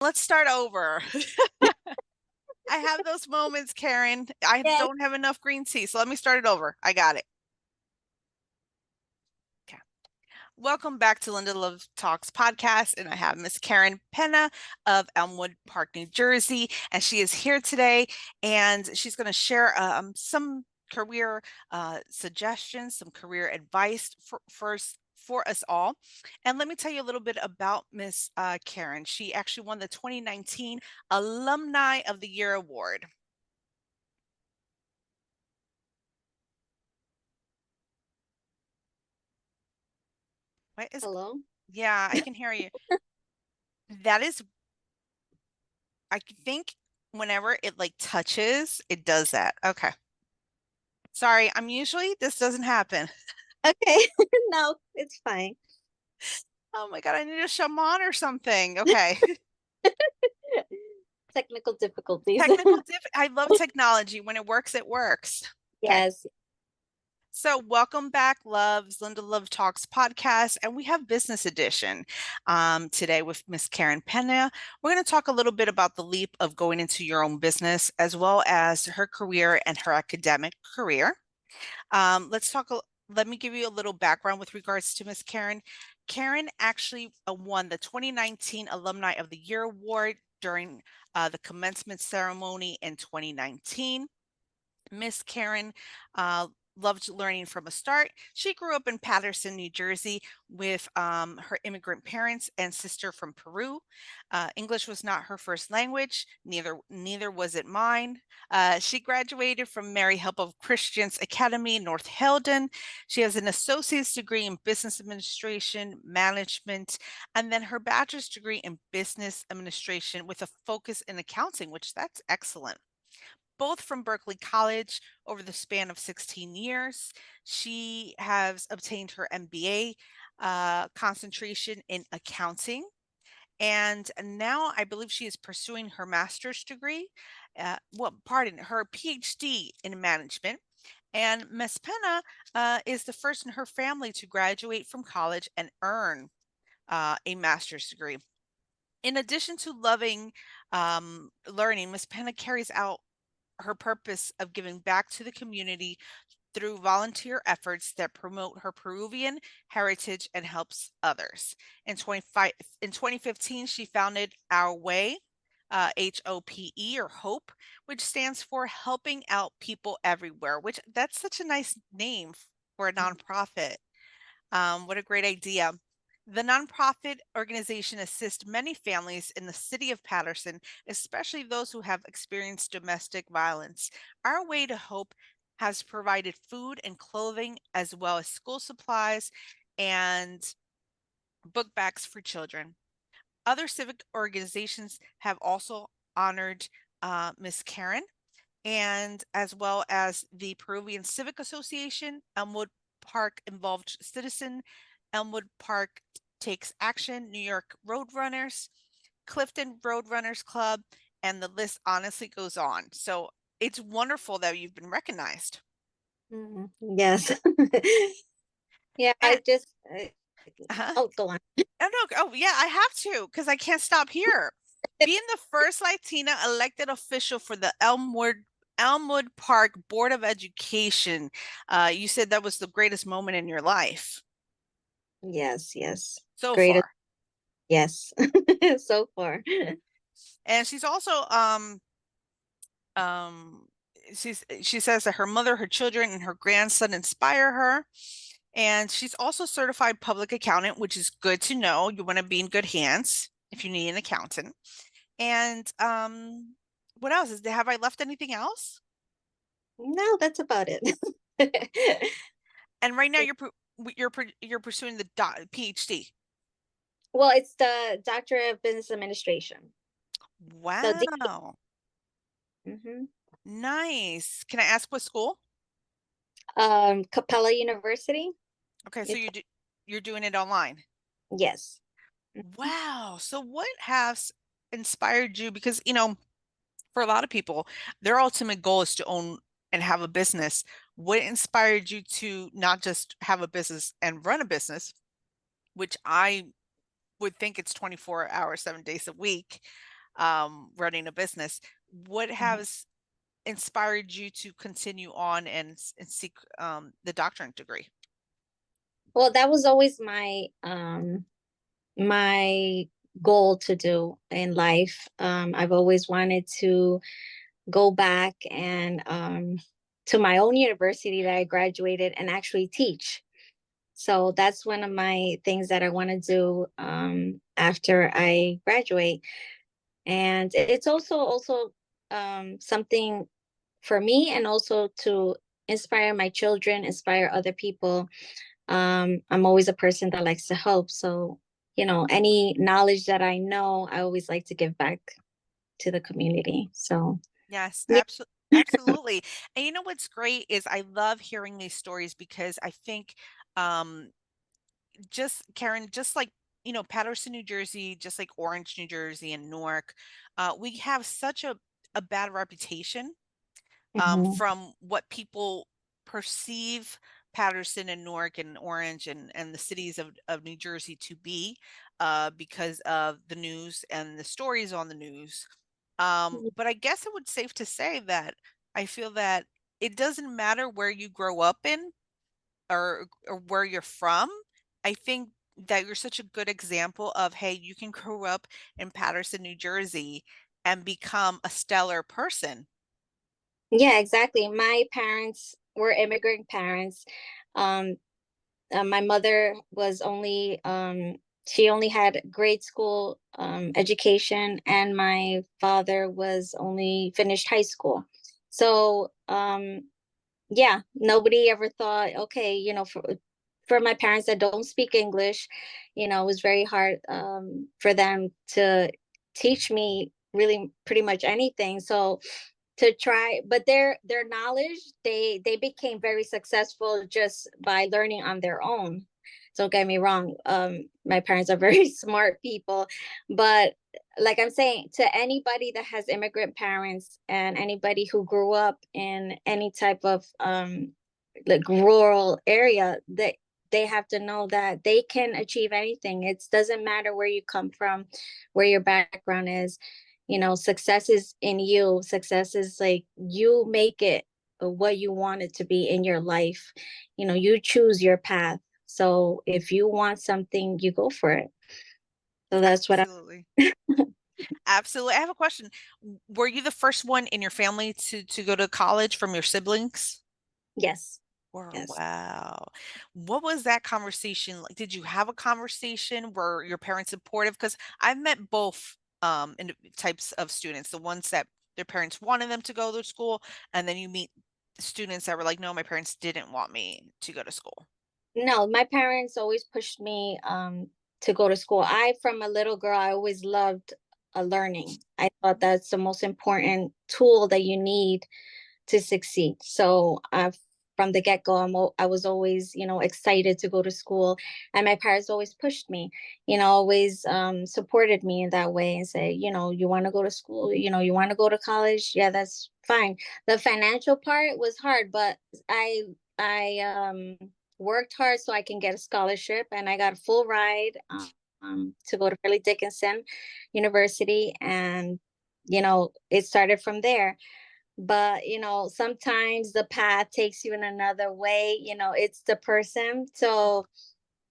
Let's start over. I have those moments, Karen. I Yes. don't have enough green tea, so let me start it over. I got it. Okay. Welcome back to Linda Love Talks podcast, and I have Miss Karen Pena of Elmwood Park, New Jersey, and she is here today, and she's going to share some career suggestions, some career advice for us all. And let me tell you a little bit about Miss Karen. She actually won the 2019 Alumni of the Year award. What is? Hello. Yeah, I can hear you. That is, I think whenever it like touches, it does that. Okay. Sorry, this doesn't happen. Okay. No, it's fine. Oh my God, I need a shaman or something. Okay. Technical difficulties. I love technology. When it works, it works. Okay. Yes. So, welcome back, loves, Linda Love Talks podcast, and we have business edition today with Miss Karen Pena. We're going to talk a little bit about the leap of going into your own business, as well as her career and her academic career. Let's talk. Let me give you a little background with regards to Miss Karen. Karen actually won the 2019 Alumni of the Year award during the commencement ceremony in 2019. Miss Karen loved learning from a start. She grew up in Paterson, New Jersey, with her immigrant parents and sister from Peru. English was not her first language. Neither was it mine. She graduated from Mary Help of Christians Academy in North Helden. She has an associate's degree in business administration, management, and then her bachelor's degree in business administration with a focus in accounting, which that's excellent, both from Berkeley College over the span of 16 years. She has obtained her MBA concentration in accounting. And now I believe she is pursuing her master's degree, her PhD in management. And Ms. Pena is the first in her family to graduate from college and earn a master's degree. In addition to loving learning, Ms. Pena carries out her purpose of giving back to the community through volunteer efforts that promote her Peruvian heritage and helps others. In 2015, she founded Our Way, HOPE or Hope, which stands for Helping Out People Everywhere, which that's such a nice name for a nonprofit. What a great idea. The nonprofit organization assists many families in the city of Paterson, especially those who have experienced domestic violence. Our Way to Hope has provided food and clothing, as well as school supplies and book bags for children. Other civic organizations have also honored Miss Karen, and as well as the Peruvian Civic Association, Elmwood Park Involved Citizen, Elmwood Park Takes Action, New York Roadrunners, Clifton Roadrunners Club, and the list honestly goes on. So it's wonderful that you've been recognized. Yes. Yeah, And I just uh-huh. oh, go on. Oh no, oh yeah, I have to because I can't stop here. Being the first Latina elected official for the Elmwood Park Board of Education, you said that was the greatest moment in your life Yes, yes. so Great. far. Yes. So far. And she's also um she says that her mother, her children, and her grandson inspire her. And she's also certified public accountant, which is good to know. You want to be in good hands if you need an accountant. And what else have I left anything else? No, that's about it. And right now you're pursuing the PhD. Well, it's the Doctorate of Business Administration. So Wow. hmm Nice. Can I ask what school? Capella University. Okay, so It's you're doing it online. yes. Wow. So what has inspired you? Because, for a lot of people, their ultimate goal is to own and have a business. What inspired you to not just have a business and run a business, which I would think it's 24 hours, 7 days a week. running a business. What Mhm. has inspired you to continue on and seek the doctorate degree? Well, that was always my goal to do in life. I've always wanted to go back and to my own university that I graduated and actually teach. So that's one of my things that I want to do after I graduate. And it's also something for me, and also to inspire my children, inspire other people. I'm always a person that likes to help. So, any knowledge that I know, I always like to give back to the community. So, Yes, yeah. absolutely. And you know what's great is I love hearing these stories because I think um just Karen, just like Patterson, New Jersey, just like Orange, New Jersey, and Newark, we have such a bad reputation Mhm. from what people perceive Patterson and Newark and Orange and the cities of New Jersey to be because of the news and the stories on the news. But I guess it would safe to say that I feel that it doesn't matter where you grow up in or where you're from. I think that you're such a good example of, hey, you can grow up in Patterson, New Jersey and become a stellar person. Yeah, exactly. My parents were immigrant parents. Um, my mother was only she only had grade school education, and my father was only finished high school. So yeah, nobody ever thought, okay, for my parents that don't speak English, it was very hard for them to teach me really pretty much anything. So to try, but their knowledge, they became very successful just by learning on their own. Don't get me wrong, my parents are very smart people, but like I'm saying, to anybody that has immigrant parents and anybody who grew up in any type of like rural area, that they have to know that they can achieve anything. It doesn't matter where you come from, where your background is. Success is in you. Success is like you make it what you want it to be in your life. You choose your path. So if you want something, you go for it. So that's what I. Absolutely. Absolutely. I have a question. Were you the first one in your family to go to college from your siblings? Yes. Or Yes. wow. What was that conversation like? Did you have a conversation? Were your parents supportive? Because I've met both types of students, the ones that their parents wanted them to go to school, and then you meet students that were like, no, my parents didn't want me to go to school. No, my parents always pushed me to go to school. From a little girl, I always loved learning. I thought that's the most important tool that you need to succeed. So from the get go, I was always, excited to go to school, and my parents always pushed me, always supported me in that way, and say, you want to go to school, you want to go to college, yeah, that's fine. The financial part was hard, but I worked hard so I can get a scholarship, and I got a full ride to go to Fairleigh Dickinson University, and it started from there. But sometimes the path takes you in another way. It's the person. So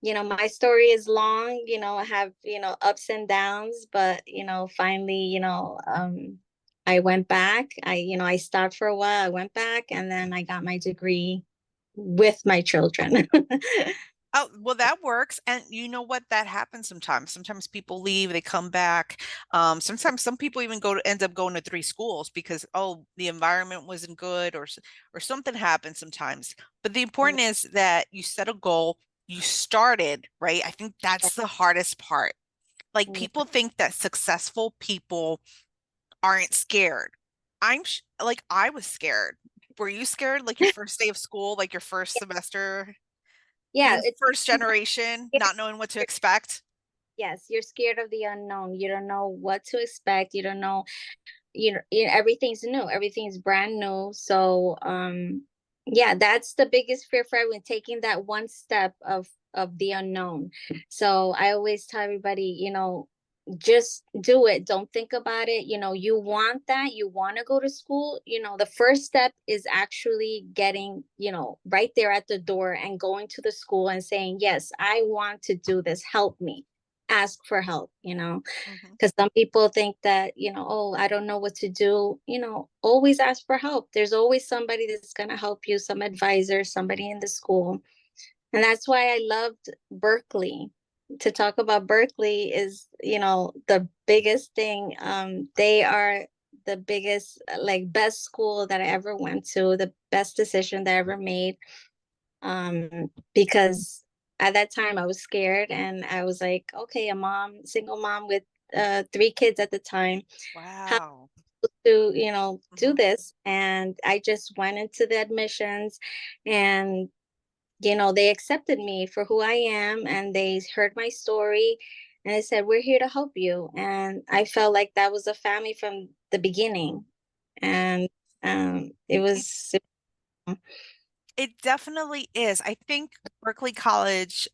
my story is long. I have ups and downs, but finally, I went back. I stopped for a while, I went back, and then I got my degree with my children. Oh, well, that works. And you know what? That happens sometimes. Sometimes people leave, they come back. Sometimes some people even end up going to three schools because, oh, the environment wasn't good or something happens sometimes. But the important is that you set a goal, you started, right? I think that's the hardest part. Like people think that successful people aren't scared. Like I was scared. Were you scared like your first day of school, like your first semester? Yeah, Being it's first generation, not knowing what to expect. yes, you're scared of the unknown. You don't know what to expect. You don't know, everything's new, everything's brand new. So yeah, that's the biggest fear for everyone, taking that one step of the unknown. So I always tell everybody, just do it. Don't think about it. You want that, you want to go to school. The first step is actually getting, right there at the door and going to the school and saying, yes, I want to do this. Help me. Ask for help, Hmm. because some people think that, oh, I don't know what to do. Always ask for help. There's always somebody that's going to help you, some advisor, somebody in the school. And that's why I loved Berkeley. To talk about Berkeley is, the biggest thing. They are the biggest, like, best school that I ever went to, the best decision that I ever made. Because at that time I was scared and I was like, okay, a mom, single mom with 3 kids at the time, how Wow. to, do Hmm. this. And I just went into the admissions, and they accepted me for who I am, and they heard my story, and they said, we're here to help you. And I felt like that was a family from the beginning. And it It, was, it definitely is. I think Berkeley College,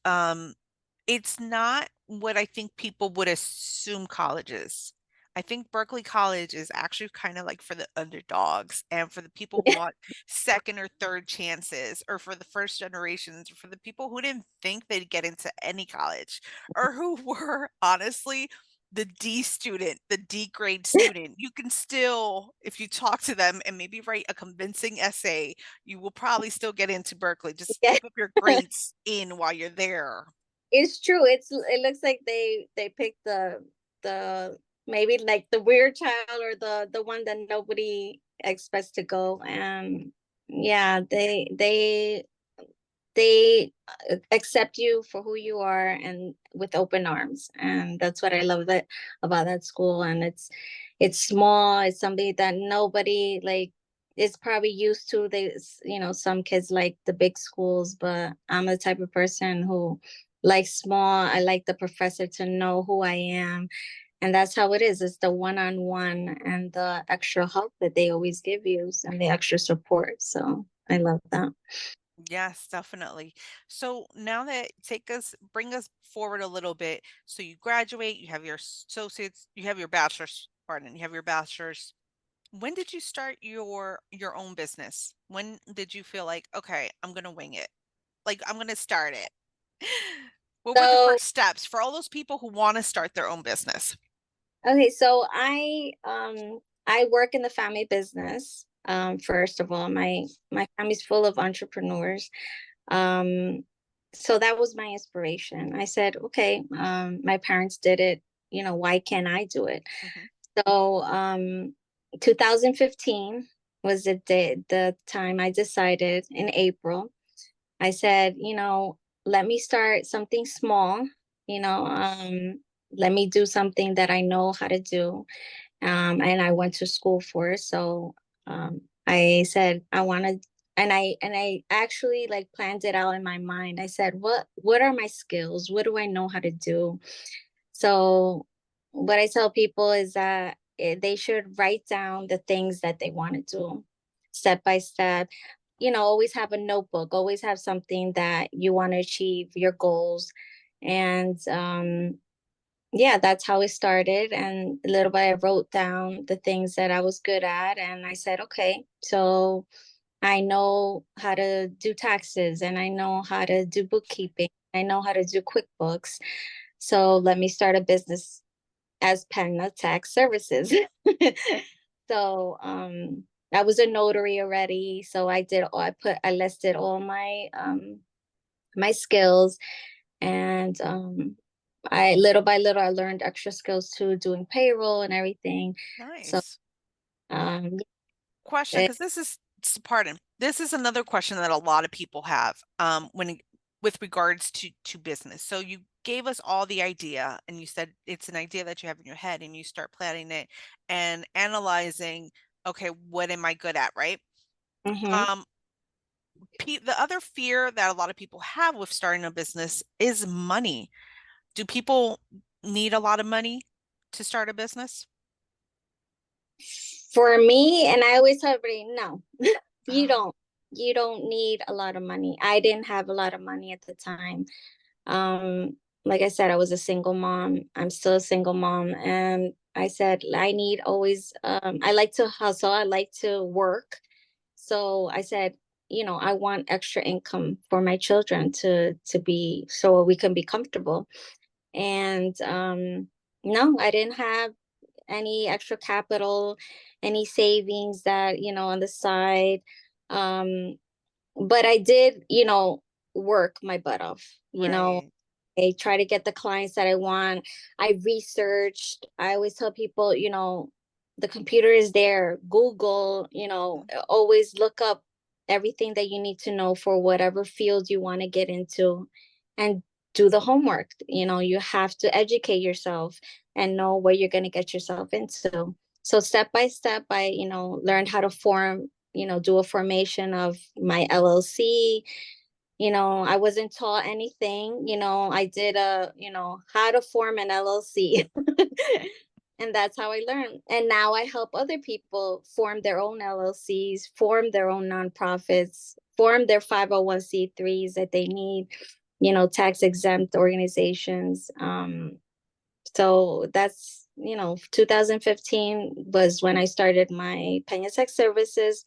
it's not what I think people would assume college is. I think Berkeley College is actually kind of like for the underdogs and for the people who want second or third chances, or for the first generations, or for the people who didn't think they'd get into any college, or who were honestly the D student, the D grade student. You can still, if you talk to them and maybe write a convincing essay, you will probably still get into Berkeley. Just yeah, keep up your grades in while you're there. it's true. It looks like they picked the maybe like the weird child, or the one that nobody expects to go. And yeah, they accept you for who you are, and with open arms. And that's what I love about that school. And it's small. It's something that nobody, like, is probably used to. Some kids like the big schools, but I'm the type of person who likes small. I like the professor to know who I am. And that's how it is. It's the one-on-one and the extra help that they always give you, and the extra support. So I love that. Yes, definitely. So now that bring us forward a little bit. So you graduate, you have your associates, you have your bachelor's, pardon, you have your bachelor's. When did you start your own business? When did you feel like, okay, I'm gonna wing it? Like I'm gonna start it. What were the So first steps for all those people who want to start their own business? okay, so I work in the family business. First of all, my family's full of entrepreneurs. Um, so that was my inspiration. I said, okay, my parents did it, why can't I do it? Hmm. So 2015 was the time I decided in April. I said, let me start something small, you know, um, let me do something that I know how to do. And I went to school for it. So I said I wanted, and I actually, like, planned it out in my mind. I said, what are my skills? What do I know how to do? So what I tell people is that they should write down the things that they want to do step by step. Always have a notebook, always have something that you want to achieve, your goals. And yeah, that's how it started. And little by, I wrote down the things that I was good at. And I said, okay, so I know how to do taxes, and I know how to do bookkeeping. I know how to do QuickBooks. So let me start a business as Pena Tax Services. So I was a notary already. So I listed all my skills. And I, little by little, I learned extra skills too, doing payroll and everything. So Nice. um Question, eh, because pardon, this is another question that a lot of people have with regards to business. So you gave us all the idea, and you said it's an idea that you have in your head, and you start planning it and analyzing, okay, what am I good at, right? mhm. Um, the other fear that a lot of people have with starting a business is money. Do people need a lot of money to start a business? For me, and I always tell everybody, no, you Oh, don't. You don't need a lot of money. I didn't have a lot of money at the time. Um, like I said, I was a single mom. I'm still a single mom. And I said, I need always, I like to hustle, I like to work. So I said, I want extra income for my children to be so we can be comfortable. And no, I didn't have any extra capital, any savings that, on the side. Um, but I did, work my butt off. Right. I try to get the clients that I want. I researched. I always tell people, the computer is there. Google, always look up everything that you need to know for whatever field you want to get into, and do the homework. You have to educate yourself and know what you're going to get yourself into. So step by step, I, learned how to do a formation of my LLC. I wasn't taught anything. I did how to form an LLC. And that's how I learned. And now I help other people form their own LLCs, form their own nonprofits, form their 501(c)(3)s that they need, tax exempt organizations. So that's, 2015 was when I started my Pena Tech Services,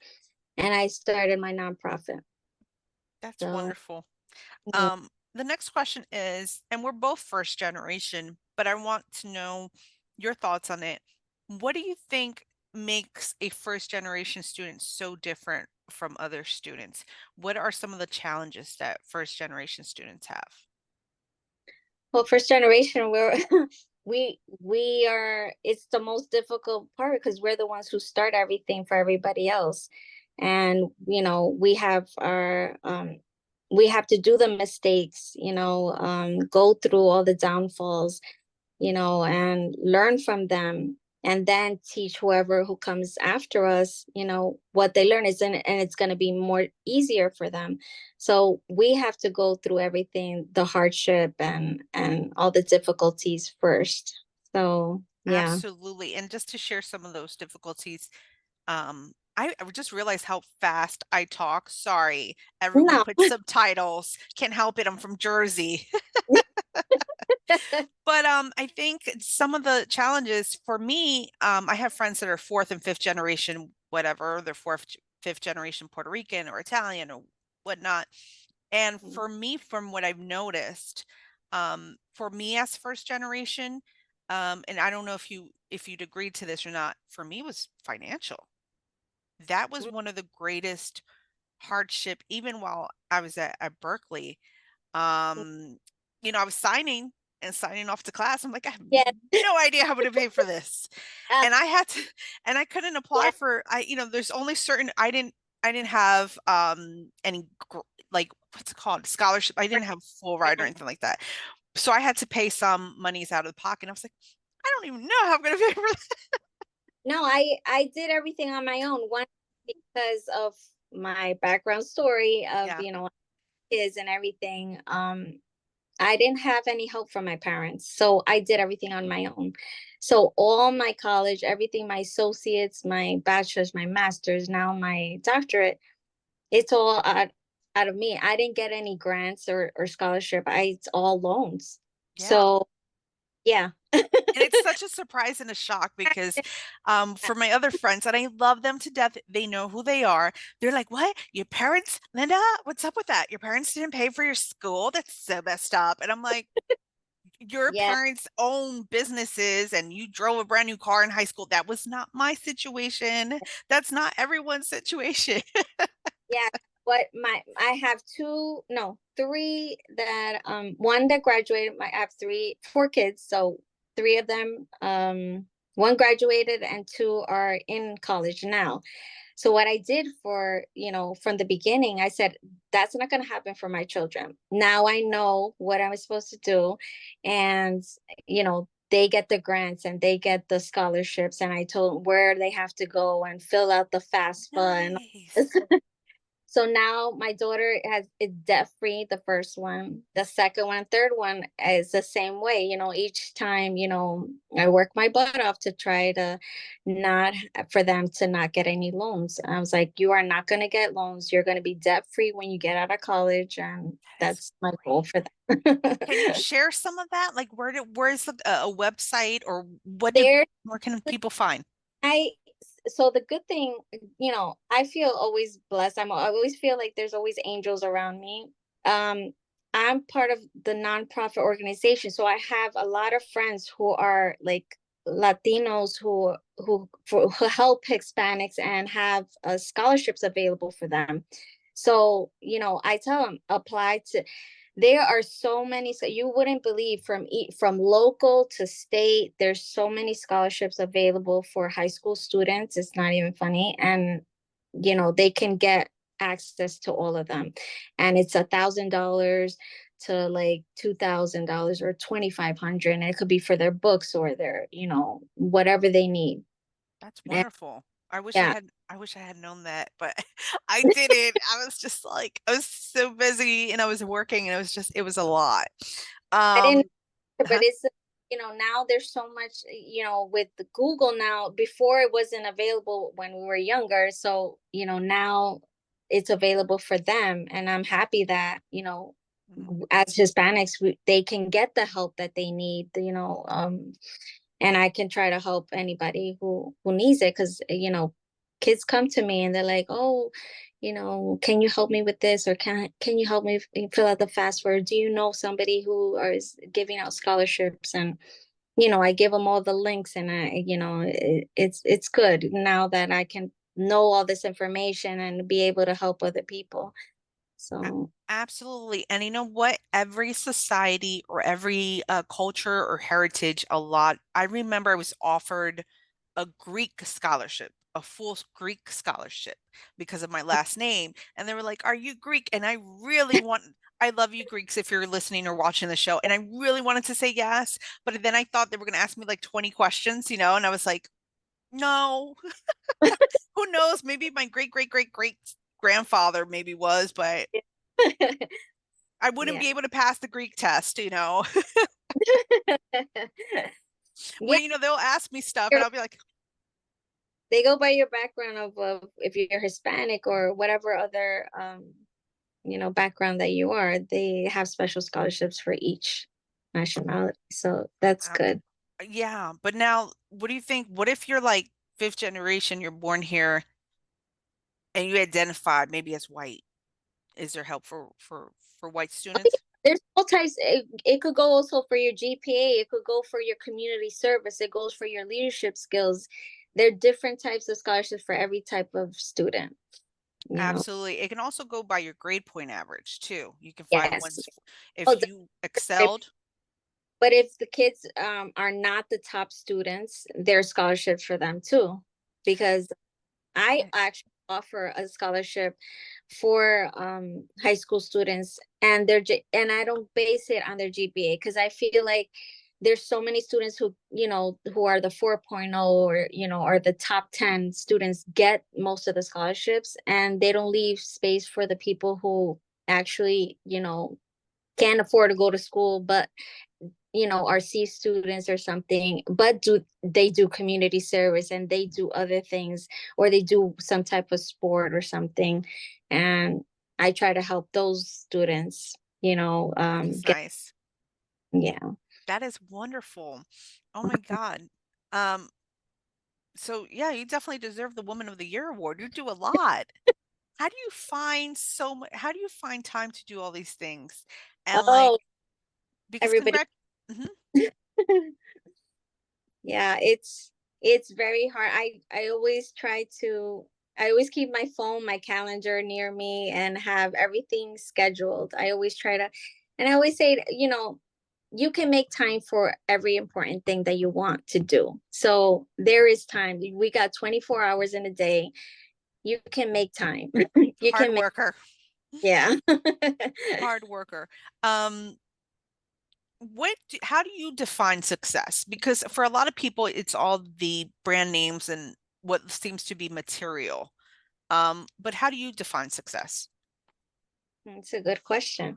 and I started my nonprofit. That's So, wonderful. yeah. The next question is, and we're both first generation, but I want to know your thoughts on it. What do you think makes a first generation student so different from other students? What are some of the challenges that first generation students have? Well, first generation, we're we are, it's the most difficult part because we're the ones who start everything for everybody else. And we have to do the mistakes, go through all the downfalls, and learn from them, and then teach whoever who comes after us, what they learn is, and it's going to be more easier for them. So we have to go through everything, the hardship and all the difficulties first. So yeah. Absolutely. And just to share some of those difficulties, I just realized how fast I talk. Sorry, everyone No. put subtitles. Can't help it. I'm from Jersey. But I think some of the challenges for me, I have friends that are fourth and fifth generation, whatever, they're fourth, fifth generation Puerto Rican or Italian or whatnot. And for me, from what I've noticed, for me as first generation, and I don't know if you'd agree to this or not, for me was financial. That was one of the greatest hardship, even while I was at Berkeley. Um, I was signing off to class. I'm like, I have Yeah. no idea how I'm going to pay for this. uh, And I had to, and I couldn't apply yeah. for, there's only certain, I didn't have, any, like, what's it called? Scholarship. I didn't have full ride or anything like that. So I had to pay some monies out of the pocket. I was like, I don't even know how I'm going to pay for this. No, I did everything on my own. One, because of my background story of, Yeah. kids and everything. I didn't have any help from my parents. So I did everything on my own. So all my college, everything, my associates, my bachelor's, my master's, now my doctorate, it's all out of me. I didn't get any grants or scholarship. It's all loans. Yeah. So yeah. And it's such a surprise and a shock because for my other friends, and I love them to death, they know who they are. They're like, what? Your parents, Linda, what's up with that? Your parents didn't pay for your school? That's so messed up. And I'm like, your Yeah. parents own businesses and you drove a brand new car in high school. That was not my situation. That's not everyone's situation. Yeah. But I have two, no, three that one that graduated. I have four kids, so three of them, one graduated and two are in college now. So what I did for, from the beginning, I said, that's not going to happen for my children. Now I know what I'm supposed to do. And, they get the grants and they get the scholarships. And I told them where they have to go and fill out the FAFSA and Nice. So now my daughter is debt free, the first one. The second one, third one is the same way. Each time, I work my butt off to try to not for them to not get any loans. I was like, you are not going to get loans. You're going to be debt free when you get out of college. And That is that's my goal great. for them. Can you share some of that? Like where's a website, or there, where can people find? I so the good thing, I feel always blessed. I always feel like there's always angels around me. Um, I'm part of the nonprofit organization, so I have a lot of friends who are like Latinos who help Hispanics and have scholarships available for them. So I tell them apply to. There are so many, so you wouldn't believe, from local to state. There's so many scholarships available for high school students. It's not even funny, and they can get access to all of them, and it's $1,000 to like $2,000 or 2,500, and it could be for their books or their whatever they need. That's And wonderful. yeah, I wish I had known that, but I didn't. I was just like, I was so busy and I was working and it was a lot. I didn't, Um, but huh? it's now there's so much with the Google. Now, before it wasn't available when we were younger, so now it's available for them, and I'm happy that Mhm. as Hispanics, they can get the help that they need, and I can try to help anybody who needs it, because kids come to me and they're like, oh, can you help me with this, or can you help me fill out the FAFSA? Do you know somebody who is giving out scholarships? And I give them all the links, and it's good now that I can know all this information and be able to help other people. A- So Absolutely. And you know what? Every society or every culture or heritage, I remember I was offered a Greek scholarship, a full Greek scholarship because of my last name. And they were like, "Are you Greek?" And I love you Greeks if you're listening or watching the show. And I really wanted to say yes. But then I thought they were going to ask me like 20 questions, and I was like, no, who knows? Maybe my great grandfather maybe was, but I wouldn't yeah. be able to pass the Greek test. Yeah, When, they'll ask me stuff and I'll be like, they go by your background of if you're Hispanic or whatever other background that you are. They have special scholarships for each nationality, so that's uh, good. yeah. But now, what do you think? What if you're like fifth generation, you're born here and you identify maybe as white? Is there help for white students? There's all types. It could go also for your GPA. It could go for your community service. It goes for your leadership skills. There are different types of scholarships for every type of student. you know Absolutely. It can also go by your grade point average too. You can find yes. ones Oh, if you definitely. excelled. But if the kids are not the top students, there's scholarships for them too, because I Okay. actually offer a scholarship for high school students, and and I don't base it on their GPA, because I feel like there's so many students who are the 4.0, or or the top 10 students, get most of the scholarships, and they don't leave space for the people who actually can't afford to go to school, but are C students or something, but do community service, and they do other things, or they do some type of sport or something. And I try to help those students, That is get, nice. yeah. That is wonderful. Oh my God. Um, so yeah, you definitely deserve the Woman of the Year award. You do a lot. How do you find time to do all these things? And like, Oh, because everybody. congrat Mhm. Yeah, it's very hard. I always keep my phone, my calendar near me, and have everything scheduled. I always try to, and I always say, you can make time for every important thing that you want to do. So there is time. We got 24 hours in a day. You can make time. You Hard can make, worker, yeah. hard worker. Um, how do you define success? Because for a lot of people, it's all the brand names and what seems to be material. But how do you define success? It's a good question.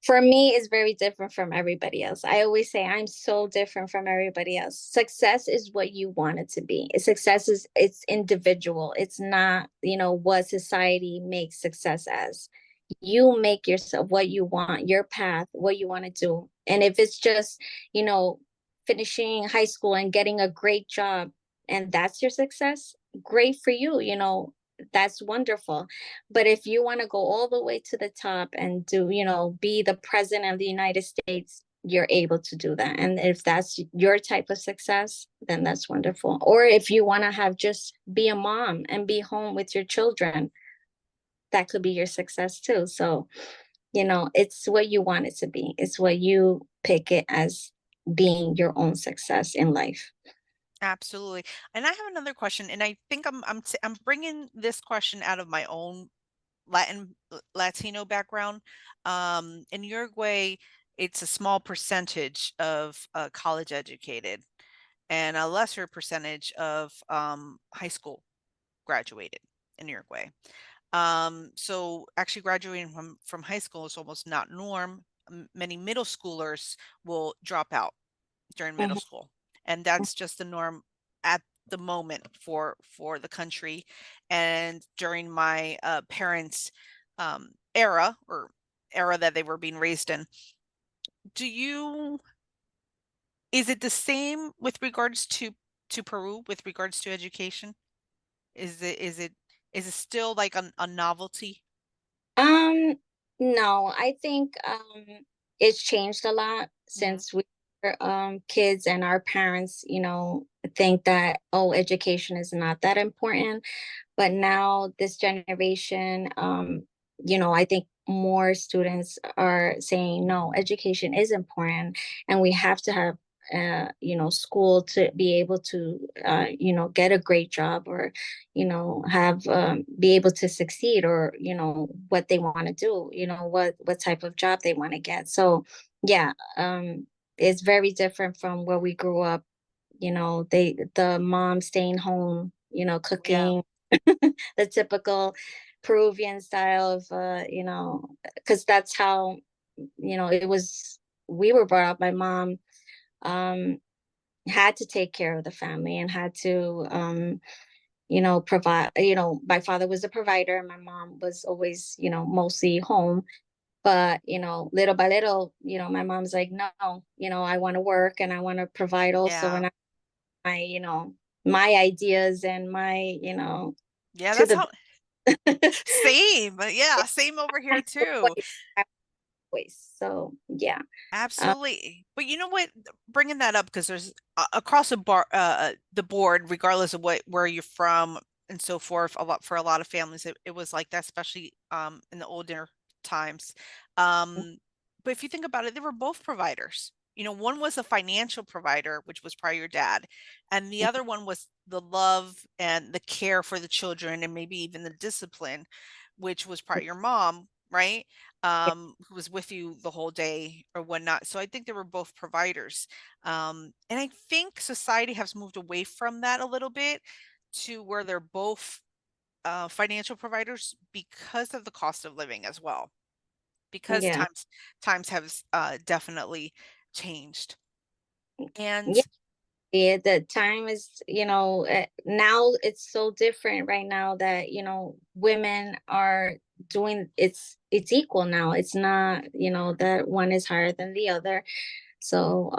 For me, it's very different from everybody else. I always say I'm so different from everybody else. Success is what you want it to be. Success is it's individual. It's not, what society makes success as. You make yourself what you want, your path, what you want to do. And if it's just, you know, finishing high school and getting a great job and that's your success, great for you, that's wonderful. But if you want to go all the way to the top and do, be the president of the United States, you're able to do that. And if that's your type of success, then that's wonderful. Or if you want to have just be a mom and be home with your children, that could be your success too. So, it's what you want it to be. It's what you pick it as being your own success in life. Absolutely. And I have another question, and I think I'm bringing this question out of my own Latino background. In Uruguay, it's a small percentage of college educated and a lesser percentage of high school graduated in Uruguay. So actually graduating from high school is almost not norm. Many middle schoolers will drop out during middle Mhm, school, and that's just the norm at the moment for the country. And during my parents' era, or era that they were being raised in, do you is it the same with regards to Peru with regards to education? Is it still like a novelty? Um, no, I think it's changed a lot Hmm. since we were kids and our parents, think that, oh, education is not that important. But now this generation, I think more students are saying no, education is important, and we have to have school to be able to get a great job, or have be able to succeed, or what they want to do, what type of job they want to get. So yeah, it's very different from where we grew up. The mom staying home, Yeah. cooking, the typical Peruvian style of, because that's how, it was. We were brought up. My mom um, had to take care of the family and had to, provide. My father was a provider. My mom was always, mostly home. But little by little, my mom's like, no, I want to work and I want to provide also, Yeah. and my, my ideas and my, Yeah, to that's the how same. Yeah, same over here too. voice. So yeah. Um, Absolutely. But you know what? Bringing that up, because there's across the board, regardless of where you're from and so forth, for a lot of families, it was like that, especially in the older times. Um, but if you think about it, they were both providers. One was a financial provider, which was probably your dad, and the other one was the love and the care for the children, and maybe even the discipline, which was probably your mom, right? Who was with you the whole day or whatnot. So I think they were both providers. And I think society has moved away from that a little bit to where they're both financial providers because of the cost of living as well. Because yeah. times have definitely changed. And Yeah. Yeah, the time is, now it's so different right now that, women are doing it's equal now. It's not, that one is higher than the other. So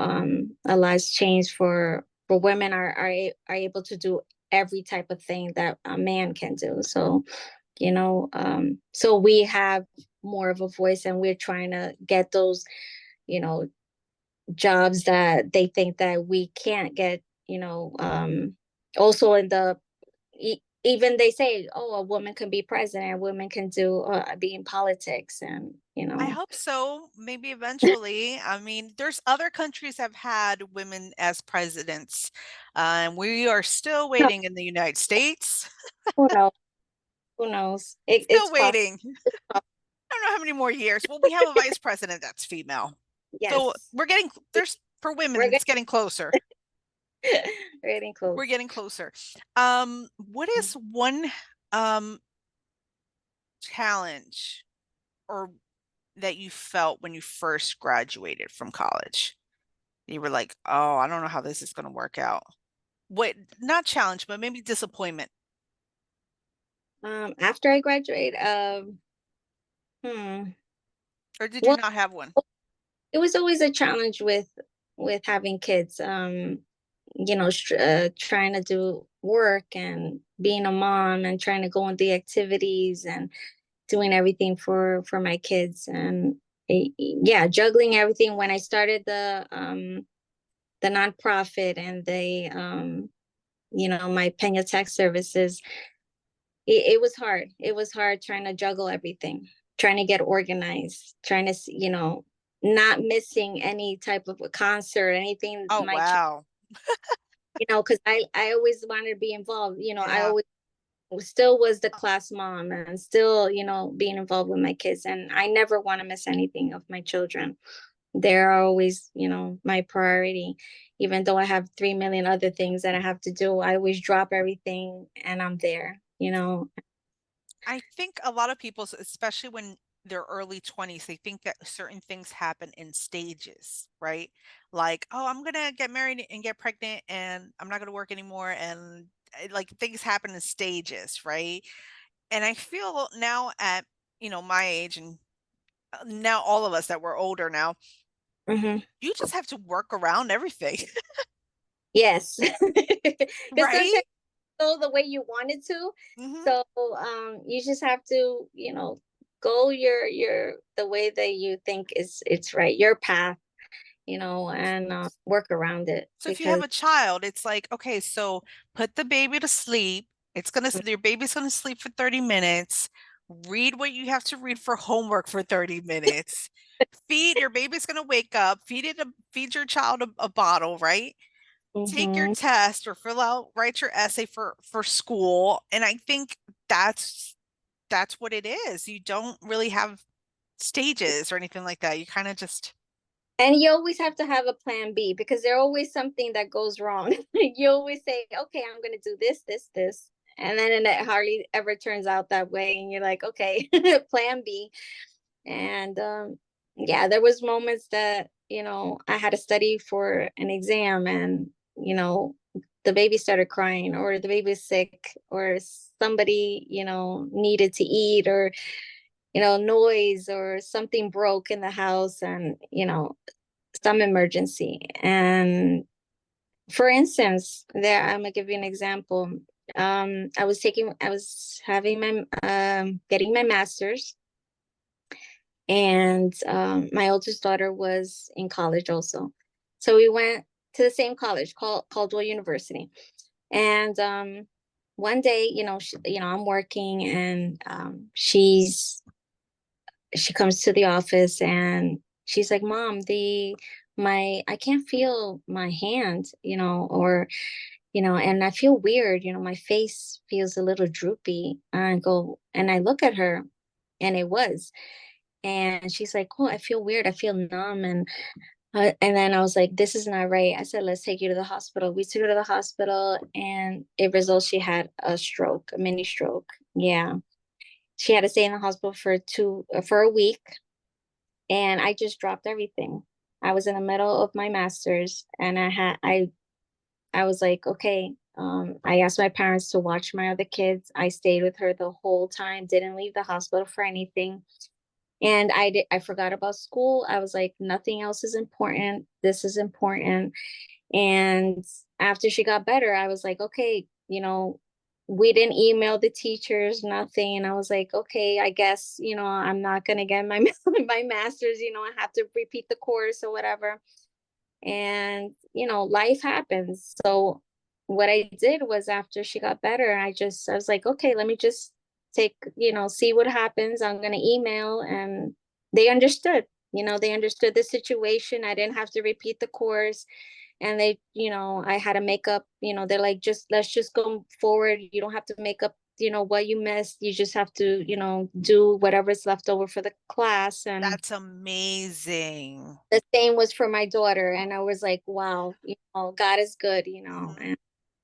a lot's changed for women are able to do every type of thing that a man can do. So, so we have more of a voice, and we're trying to get those, you know, jobs that they think that we can't get, also in the even they say, oh, a woman can be president, a woman can do be in politics, and I hope so. Maybe eventually. I mean, there's other countries have had women as presidents, and we are still no, waiting in the United States. who knows, who knows, it's Still possible. waiting. I don't know how many more years. Well, we have a vice president that's female. So Yes, we're getting there's for women, we're it's getting closer. getting We're close. getting closer. What is one? Um, challenge or that you felt when you first graduated from college? You were like, oh, I don't know how this is going to work out. What, not challenge, but maybe disappointment. After I graduate, hmm. Or did you Well, not have one? it was always a challenge with having kids. Trying to do work and being a mom and trying to go on the activities and doing everything for my kids and yeah, juggling everything. When I started the nonprofit and my Pena tax services, it was hard. It was hard trying to juggle everything, trying to get organized, trying to, not missing any type of a concert, anything Oh, my, wow. because I always wanted to be involved. I Yeah. always still was the class mom and still, being involved with my kids. And I never want to miss anything of my children. They're always, my priority. Even though I have 3 million other things that I have to do, I always drop everything and I'm there. I think a lot of people, especially when they're early 20s, they think that certain things happen in stages, right? Like, oh, I'm gonna get married and get pregnant and I'm not gonna work anymore. And like things happen in stages, right? And I feel now at, my age and now all of us that we're older now, Hmm. you just have to work around everything, Yes. Because right? sometimes go the way you want it to. Hmm. So you just have to, go your the way that you think is it's right, your path, and work around it So if you have because a child, it's like, okay, so put the baby to sleep. Your baby's gonna sleep for 30 minutes. Read what you have to read for homework for 30 minutes. Your baby's gonna wake up, feed your child a bottle, right? Take your hmm test or write your essay for school. And I think that's what it is. You don't really have stages or anything like that. You kind of just and you always have to have a plan B because there's always something that goes wrong. You always say, okay, I'm going to do this, and then it hardly ever turns out that way. And you're like, okay, plan B. And yeah, there was moments that, I had to study for an exam and, the baby started crying or the baby's sick or somebody, needed to eat or, noise or something broke in the house and, some emergency. And for instance, there I'm gonna give you an example. I was having my getting my master's, and my oldest daughter was in college also. So we went to the same college called Caldwell University. And one day, I'm working, and she comes to the office and she's like, "Mom, the my I can't feel my hand, or and I feel weird, my face feels a little droopy." And I go and I look at her, and it was, and she's like, "Oh, I feel weird. I feel numb." And then I was like, "This is not right." I said, "Let's take you to the hospital." We took her to the hospital, and it results she had a stroke, a mini stroke. Yeah, she had to stay in the hospital for a week, and I just dropped everything. I was in the middle of my master's, and I was like, okay. I asked my parents to watch my other kids. I stayed with her the whole time, didn't leave the hospital for anything. And I forgot about school. I was like, nothing else is important. This is important. And after she got better, I was like, okay, we didn't email the teachers, nothing. And I was like, okay, I guess, I'm not gonna get my my master's, I have to repeat the course or whatever. And, life happens. So what I did was after she got better, I was like, okay, let me just see what happens. I'm gonna email, and they understood. They understood the situation. I didn't have to repeat the course, and I had to make up, they're like, just let's just go forward. You don't have to make up, what you missed. You just have to, do whatever's left over for the class. And that's amazing. the same was for my daughter. And I was like, wow, God is good, Mhm. and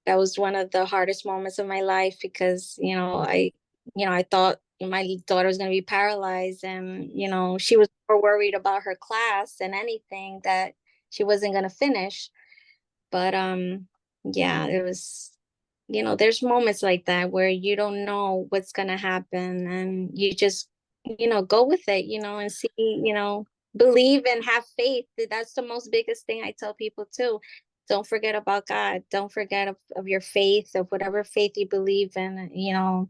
That was one of the hardest moments of my life because, I thought my daughter was going to be paralyzed, and, she was more worried about her class than anything, that she wasn't going to finish. But yeah, it was, there's moments like that where you don't know what's going to happen, and you just, go with it, and see, believe and have faith. That's the most biggest thing I tell people too. Don't forget about God. Don't forget of your faith, of whatever faith you believe in,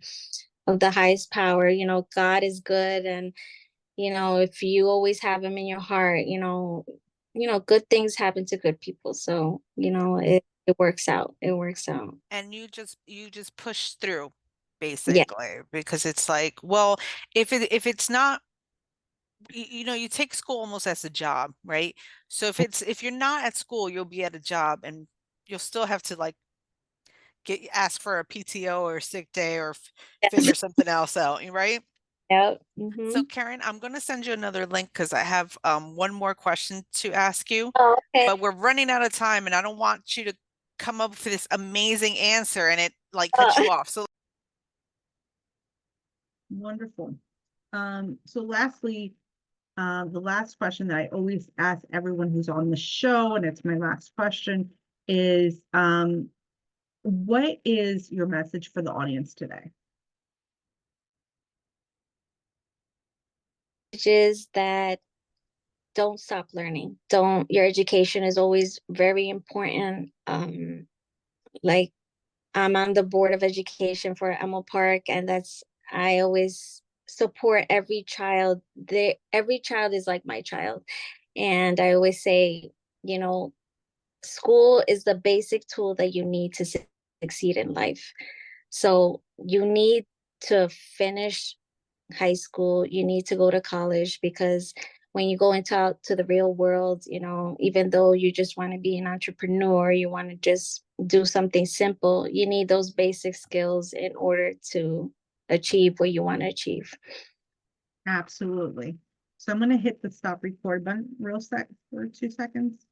of the highest power. God is good, and if you always have him in your heart, good things happen to good people. So, it works out. It works out. And you just push through Yeah. basically because it's like, well, if it's not, you take school almost as a job, right? So if you're not at school, you'll be at a job and you'll still have to like ask for a PTO or sick day or figure something else out, right? Yeah. So Hmm. Karen, I'm going to send you another link because I have one more question to ask you, Oh, okay. but we're running out of time and I don't want you to come up with this amazing answer and it like cut Uh, you off. So wonderful. So lastly, the last question that I always ask everyone who's on the show, and it's my last question, is what is your message for the audience today? is that don't stop learning. Don't Your education is always very important. Like, I'm on the board of education for Emil Park, and I always support every child. Every child is like my child. And I always say, you know, school is the basic tool that you need to succeed in life. So you need to finish high school, you need to go to college, because when you go into out to the real world, even though you just want to be an entrepreneur, you want to just do something simple, you need those basic skills in order to achieve what you want to achieve. Absolutely. So I'm going to hit the stop record button real sec for 2 seconds.